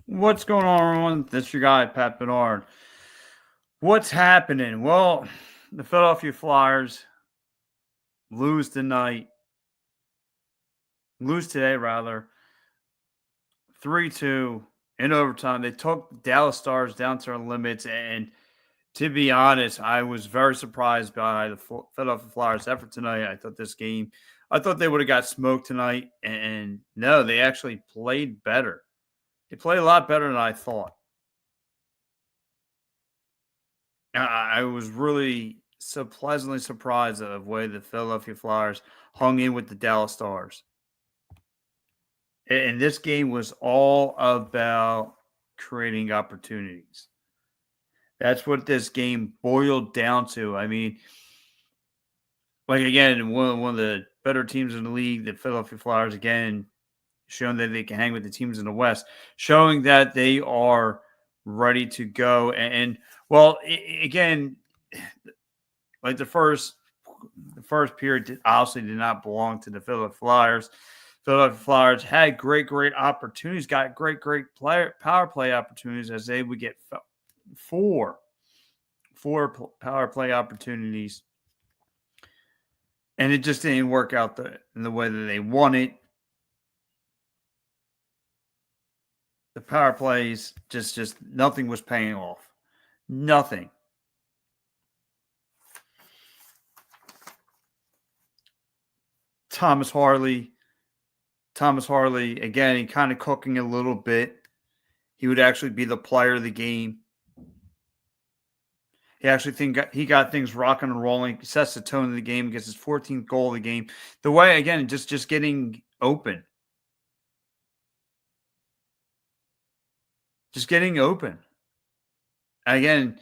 What's going on, everyone? This your guy, Pat Bernard. What's happening? Well, the Philadelphia Flyers lose tonight, lose today, rather, 3-2 in overtime. They took the Dallas Stars down to their limits, and to be honest, I was very surprised by the Philadelphia Flyers' effort tonight. I thought they would have got smoked tonight, and no, they actually played better. They played a lot better than I thought. I was really so pleasantly surprised at the way the Philadelphia Flyers hung in with the Dallas Stars. And this game was all about creating opportunities. That's what this game boiled down to. I mean, like again, one of the better teams in the league, the Philadelphia Flyers, again, showing that they can hang with the teams in the West, showing that they are ready to go. And well, again, like the first period obviously did not belong to the Philadelphia Flyers. Philadelphia Flyers had great opportunities, got great power play opportunities as they would get four power play opportunities, and it just didn't work out in the way that they wanted. The power plays just nothing was paying off, nothing. Thomas Harley again, he kind of cooking a little bit. He would actually be the player of the game. He actually he got things rocking and rolling. He sets the tone of the game. Gets his 14th goal of the game. The way again, just getting open, just getting open. Again,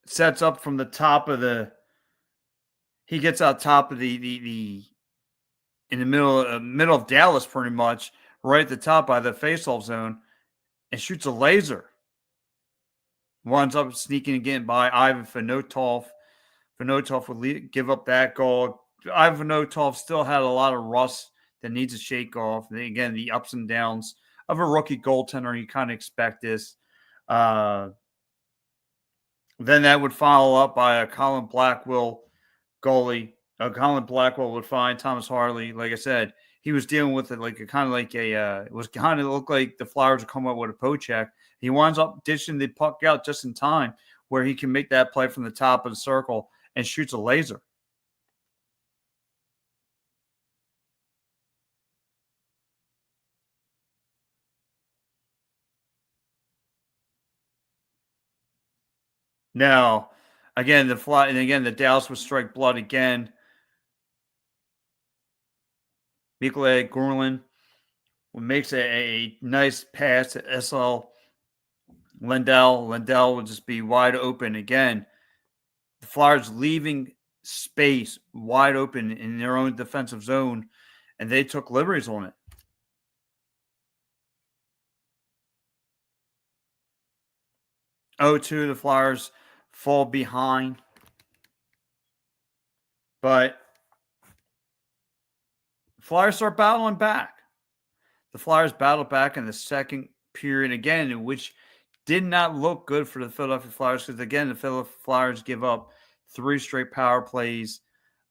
sets up from the top of the. He gets out top of the in the middle of Dallas, pretty much right at the top by the faceoff zone, and shoots a laser. Winds up sneaking again by Ivan Fedotov. Fedotov would give up that goal. Ivan Fedotov still had a lot of rust that needs to shake off. And again, the ups and downs of a rookie goaltender, you kind of expect this. Then that would follow up by a Colin Blackwell goalie. Colin Blackwell would find Thomas Harley. Like I said, he was dealing with it like it was kind of looked like the Flyers would come up with a poke check. He winds up dishing the puck out just in time where he can make that play from the top of the circle and shoots a laser. Now, again, the Dallas would strike blood again. Nikolai Gorlin makes a nice pass to SL Lindell. Lindell will just be wide open again. The Flyers leaving space wide open in their own defensive zone, and they took liberties on it. Oh, 2, the Flyers fall behind, but the Flyers start battling back. The Flyers battled back in the second period again, in which did not look good for the Philadelphia Flyers because, again, the Philadelphia Flyers give up 3 straight power plays.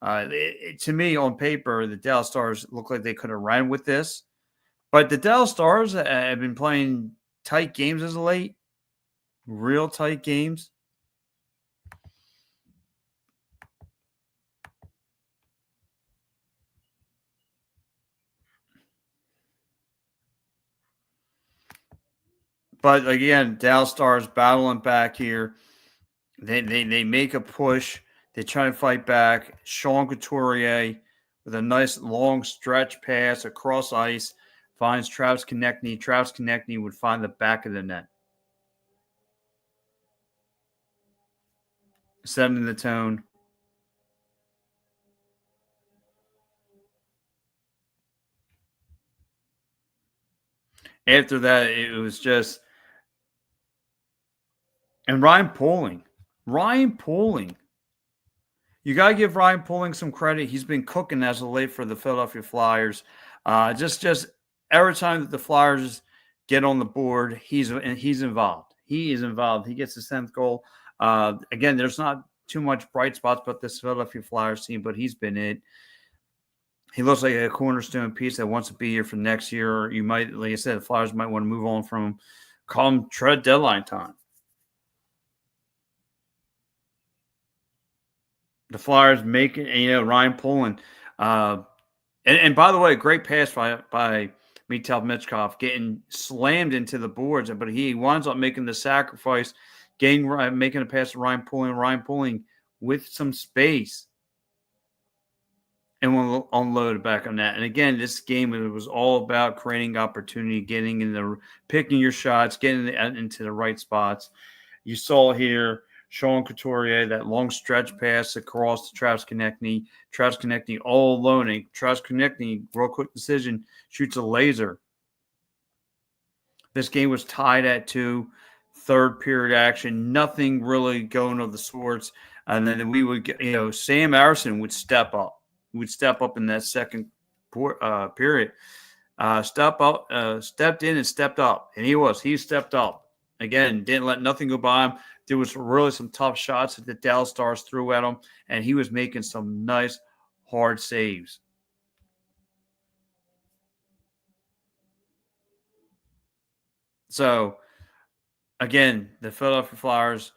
To me, on paper, the Dallas Stars look like they could have ran with this. But the Dallas Stars have been playing tight games as of late, real tight games. But again, Dallas Stars battling back here. They make a push. They try to fight back. Sean Couturier with a nice long stretch pass across ice finds Travis Konechny. Travis Konechny would find the back of the net, setting the tone. After that, it was just and Ryan Poehling. You got to give Ryan Poehling some credit. He's been cooking as of late for the Philadelphia Flyers. Just every time that the Flyers get on the board. He's involved. He is involved. He gets the 10th goal. Again, there's not too much bright spots about this Philadelphia Flyers team, but he's been it. He looks like a cornerstone piece that wants to be here for next year. You might, like I said, the Flyers might want to move on from him. Call him trade deadline time. The Flyers making, Ryan Poland. And by the way, great pass by Mikhail Michkov getting slammed into the boards, but he winds up making the sacrifice, making a pass to Ryan Pulling with some space, and will unload it back on that. And again, this game, it was all about creating opportunity, picking your shots, getting into the right spots. You saw here Sean Couturier, that long stretch pass across to Travis Konechny. Travis Konechny all alone. And Travis Konechny, real quick decision, shoots a laser. This game was tied at 2, third period action. Nothing really going of the sorts. And then we would get, Sam Arison would step up. In that second period. Stepped in and stepped up. And he stepped up. Again, didn't let nothing go by him. There was really some tough shots that the Dallas Stars threw at him, and he was making some nice, hard saves. So, again, the Philadelphia Flyers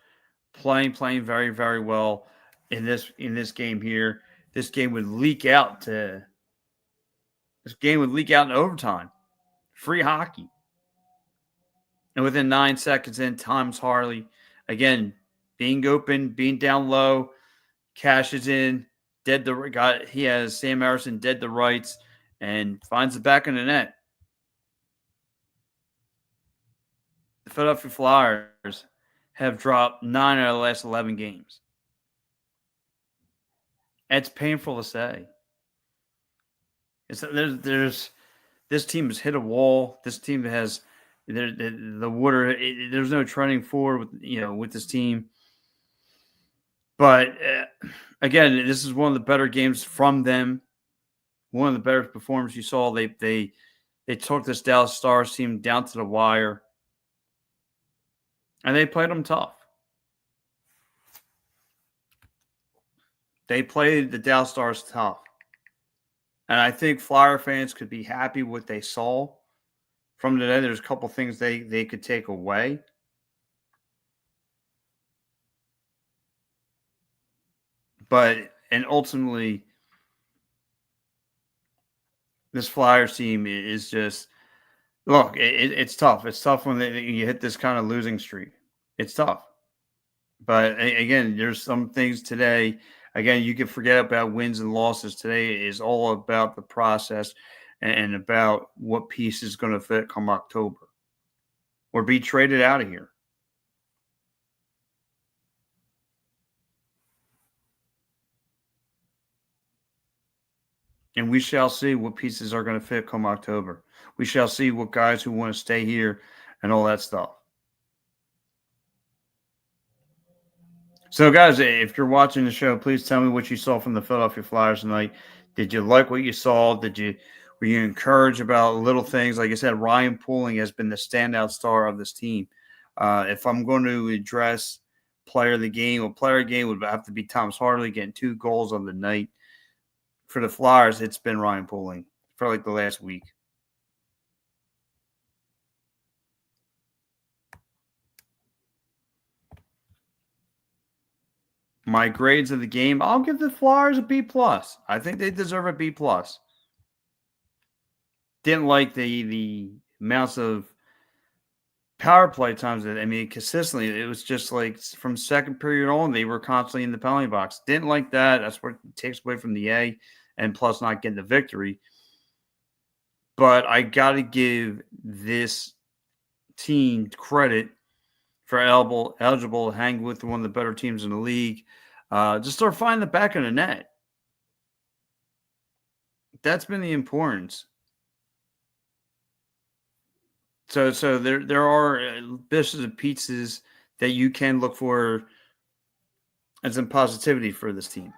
playing very, very well in this game here. This game would leak out in overtime. Free hockey. And within 9 seconds in, Thomas Harley, again, being open, being down low, cashes in, he has Sam Arison dead to rights, and finds the back of the net. The Philadelphia Flyers have dropped 9 out of the last 11 games. It's painful to say. This team has hit a wall. This team has the water. There's no trending forward with this team. But again, this is one of the better games from them. One of the better performances you saw. They took this Dallas Stars team down to the wire, and they played them tough. They played the Dallas Stars tough. And I think Flyer fans could be happy with what they saw from today. There's a couple things they could take away. And ultimately, this Flyers team is just, look, it's tough. It's tough when you hit this kind of losing streak. It's tough. But again, there's some things today. Again, you can forget about wins and losses. Today is all about the process and about what piece is going to fit come October or be traded out of here. And we shall see what pieces are going to fit come October. We shall see what guys who want to stay here and all that stuff. So, guys, if you're watching the show, please tell me what you saw from the Philadelphia Flyers tonight. Did you like what you saw? Were you encouraged about little things? Like I said, Ryan Pulling has been the standout star of this team. If I'm going to address player of the game, would have to be Thomas Harley getting 2 goals on the night. For the Flyers, it's been Ryan Pulling for like the last week. My grades of the game, I'll give the Flyers a B+. I think they deserve a B+. Didn't like the amounts of power play times. Consistently, it was just like from second period on, they were constantly in the penalty box. Didn't like that. That's what takes away from the A, and plus not getting the victory. But I got to give this team credit for eligible to hang with one of the better teams in the league. Just start finding the back of the net. That's been the importance. So there are bits and pieces that you can look for as some positivity for this team.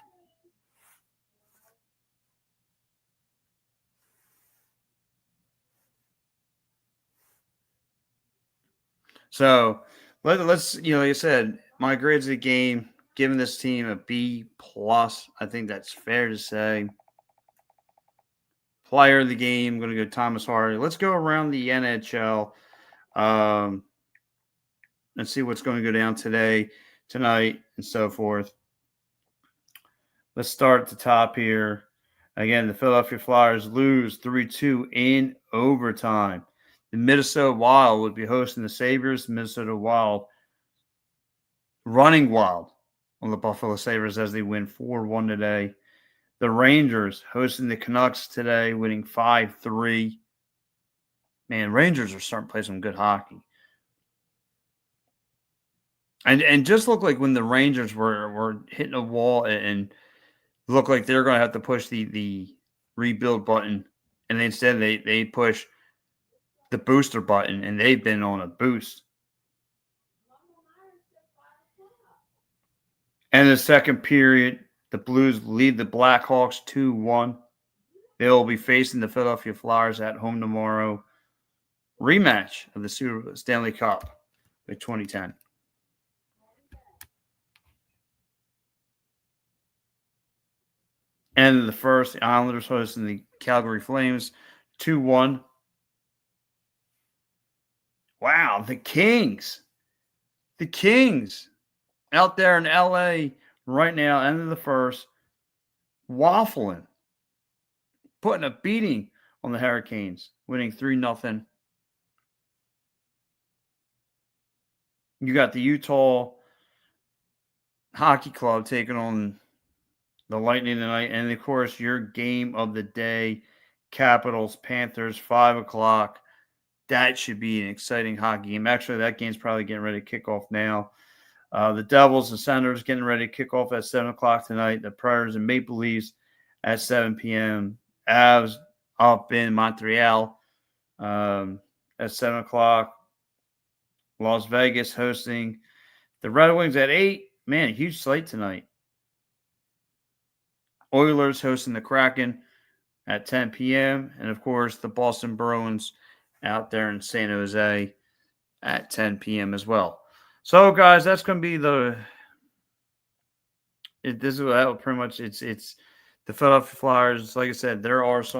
So let's like I said, my grades of the game, giving this team a B plus. I think that's fair to say. Player of the game, I'm going to go Thomas Hardy. Let's go around the NHL and see what's going to go down today, tonight, and so forth. Let's start at the top here. Again, the Philadelphia Flyers lose 3-2 in overtime. The Minnesota Wild would be hosting the Sabres. The Minnesota Wild running wild on the Buffalo Sabres as they win 4-1 today. The Rangers hosting the Canucks today, winning 5-3. Man, Rangers are starting to play some good hockey. And just looked like when the Rangers were hitting a wall and looked like they're going to have to push the rebuild button, and instead they push the booster button, and they've been on a boost. And in the second period, the Blues lead the Blackhawks 2-1. They will be facing the Philadelphia Flyers at home tomorrow. Rematch of the Stanley Cup with 2010. And the first, the Islanders hosting the Calgary Flames 2-1. Wow, the Kings. The Kings out there in LA right now, end of the first, waffling, putting a beating on the Hurricanes, winning 3-0. You got the Utah Hockey Club taking on the Lightning tonight. And, of course, your game of the day, Capitals, Panthers, 5 o'clock. That should be an exciting hockey game. Actually, that game's probably getting ready to kick off now. The Devils and Senators getting ready to kick off at 7 o'clock tonight. The Predators and Maple Leafs at 7 p.m. Avs up in Montreal at 7 o'clock. Las Vegas hosting the Red Wings at 8. Man, a huge slate tonight. Oilers hosting the Kraken at 10 p.m. And, of course, the Boston Bruins out there in San Jose at 10 p.m. as well. So, guys, that's going to be this is pretty much it's the Philadelphia Flyers. Like I said, there's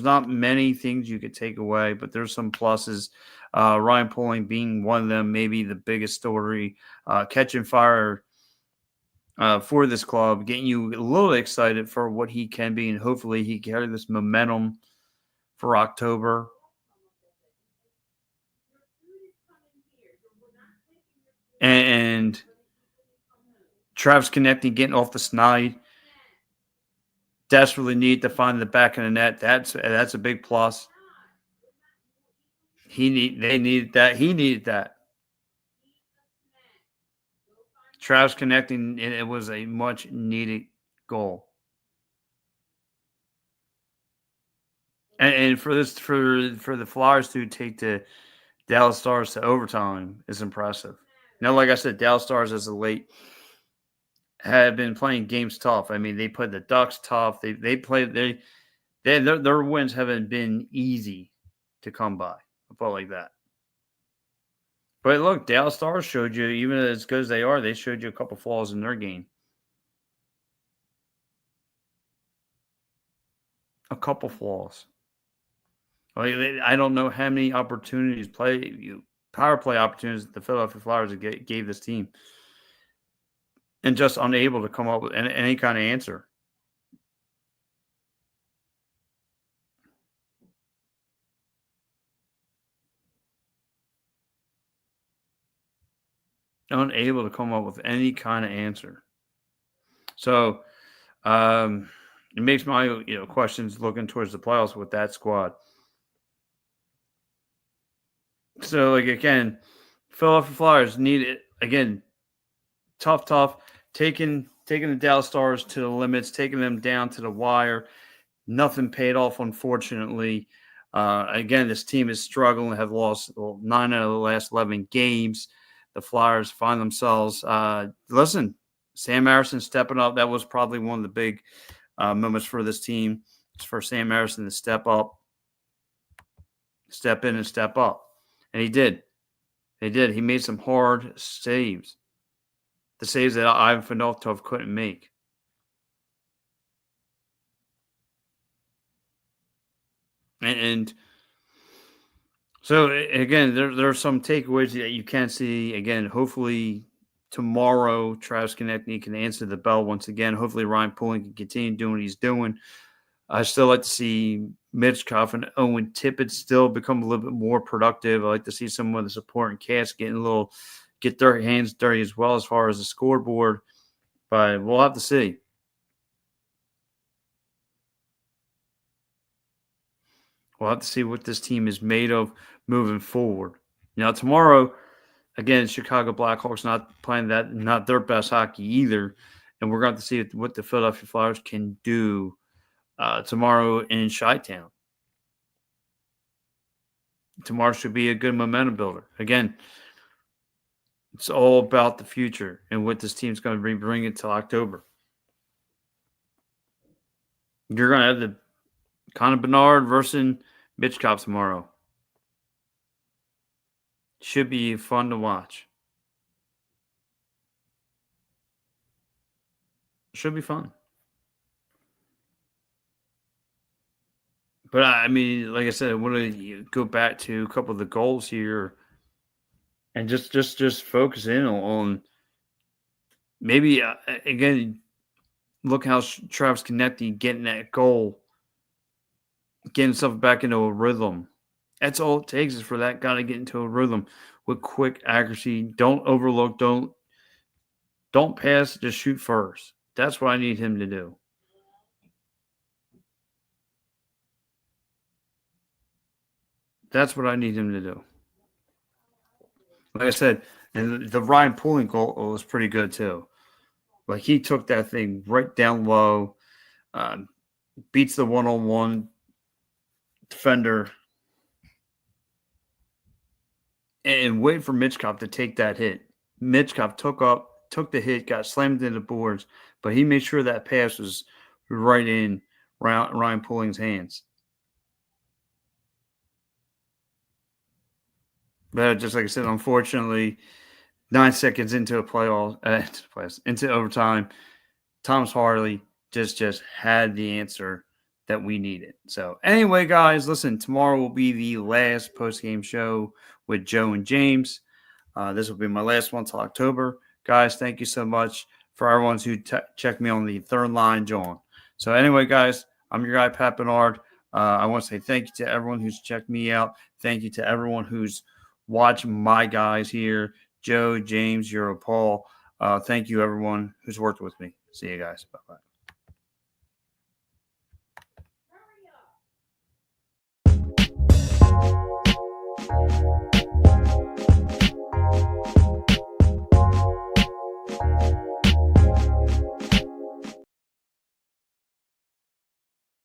not many things you could take away, but there's some pluses. Ryan Poehling being one of them, maybe the biggest story, catching fire for this club, getting you a little excited for what he can be, and hopefully he can carry this momentum for October. And Travis Konecny getting off the snide. Desperately need to find the back of the net. That's a big plus. They needed that. He needed that. Travis Konecny, it was a much needed goal. And for the Flyers to take the Dallas Stars to overtime is impressive. Now, like I said, Dallas Stars as of late have been playing games tough. I mean, they played the Ducks tough. They played their wins haven't been easy to come by. I'll put it like that. But look, Dallas Stars showed you, even as good as they are, they showed you a couple flaws in their game. A couple flaws. Like, I don't know how many opportunities, power play opportunities the Philadelphia Flyers gave this team, and just unable to come up with any kind of answer. Unable to come up with any kind of answer. So it makes my questions looking towards the playoffs with that squad. So, like, again, Philadelphia Flyers need it again. Tough. Taking the Dallas Stars to the limits, taking them down to the wire. Nothing paid off, unfortunately. Again, this team is struggling. Have lost 9 out of the last 11 games. The Flyers find themselves. Listen, Sam Harrison stepping up. That was probably one of the big moments for this team. It's for Sam Harrison to step up, step in, and step up, and he did. They did. He made some hard saves. The saves that Ivan Fedotov couldn't make. And so, again, there are some takeaways that you can see. Again, hopefully tomorrow, Travis Konechny can answer the bell once again. Hopefully Ryan Pulling can continue doing what he's doing. I still like to see Mitchkov and Owen Tippett still become a little bit more productive. I like to see some of the supporting cast get their hands dirty as well as far as the scoreboard. But we'll have to see. We'll have to see what this team is made of moving forward. Now, tomorrow, again, Chicago Blackhawks not their best hockey either. And we're going to see what the Philadelphia Flyers can do tomorrow in Chi-Town. Tomorrow should be a good momentum builder. Again, it's all about the future and what this team's going to be bringing to October. You're going to have the Connor Bernard versus Mitchkov tomorrow. Should be fun to watch. Should be fun. But I mean, like I said, I want to go back to a couple of the goals here, and just focus in on maybe again. Look how Travis Konechny getting that goal, getting himself back into a rhythm. That's all it takes is for that guy to get into a rhythm with quick accuracy. Don't overlook. Don't pass. Just shoot first. That's what I need him to do. That's what I need him to do. Like I said, and the Ryan Pulling goal was pretty good too. Like he took that thing right down low, beats the one-on-one defender, and wait for Mitchkov to take that hit. Mitchkov took the hit, got slammed into the boards, but he made sure that pass was right in Ryan Pulling's hands. But just like I said, unfortunately, 9 seconds into into overtime, Thomas Harley just had the answer that we needed. So anyway, guys, listen, tomorrow will be the last post-game show with Joe and James. This will be my last one till October. Guys, thank you so much for everyone who checked me on the third line, Jawn. So anyway, guys, I'm your guy, Pat Bernard. I want to say thank you to everyone who's checked me out. Thank you to everyone who's watching my guys here, Joe, James, Euro, Paul. Thank you, everyone who's worked with me. See you guys. Bye-bye.